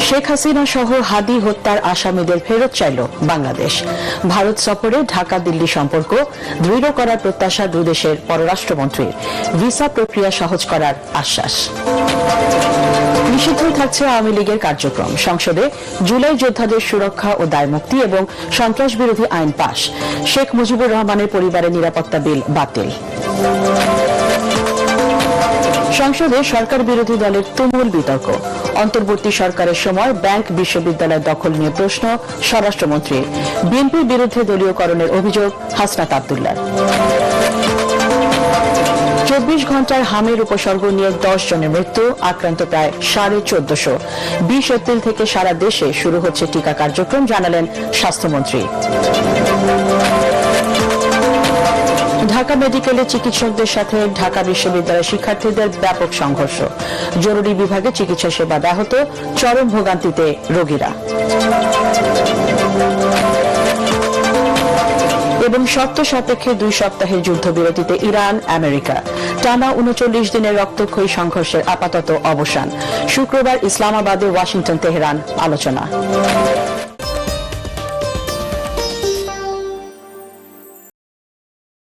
শেখ হাসিনা সহ হাদি হত্যার আসামিদের ফেরত চাইল বাংলাদেশ। ভারত সফরে ঢাকা দিল্লি সম্পর্ক দৃঢ় করার প্রত্যাশা দুই দেশের পররাষ্ট্রমন্ত্রীর। ভিসা প্রক্রিয়া সহজ করার আশ্বাস। নিষিদ্ধ থাকছে আওয়ামী লীগের কার্যক্রম। সংসদে জুলাই যোদ্ধাদের সুরক্ষা ও দায়মুক্তি এবং সন্ত্রাস বিরোধী আইন পাশ। শেখ মুজিবুর রহমানের পরিবারের নিরাপত্তা বিল বাতিল। সংসদে সরকার বিরোধী দলের তুমুল বিতর্ক। অন্তর্বর্তী সরকারের সময় ব্যাংক বিশ্ববিদ্যালয় দখল নিয়ে প্রশ্ন স্বরাষ্ট্রমন্ত্রীর। বিএনপির বিরুদ্ধে দলীয়করণের অভিযোগ হাসনাত আব্দুল্লাহর। 24 ঘন্টার হামের উপসর্গ নিয়ে 10 জনের মৃত্যু, আক্রান্ত প্রায় 1450। 20 এপ্রিল থেকে সারা দেশে শুরু হচ্ছে টিকা কার্যক্রম, জানালেন স্বাস্থ্যমন্ত্রী। ঢাকা মেডিকেলে চিকিৎসকদের সাথে ঢাকা বিশ্ববিদ্যালয়ের শিক্ষার্থীদের ব্যাপক সংঘর্ষ। জরুরি বিভাগে চিকিৎসা সেবা ব্যাহত, চরম ভোগান্তিতে রোগীরা। এবং শর্ত সাপেক্ষে 2 সপ্তাহের যুদ্ধবিরতিতে ইরান আমেরিকা। টানা 39 দিনের রক্তক্ষয়ী সংঘর্ষের আপাতত অবসান। শুক্রবার ইসলামাবাদে ওয়াশিংটন তেহরান আলোচনা।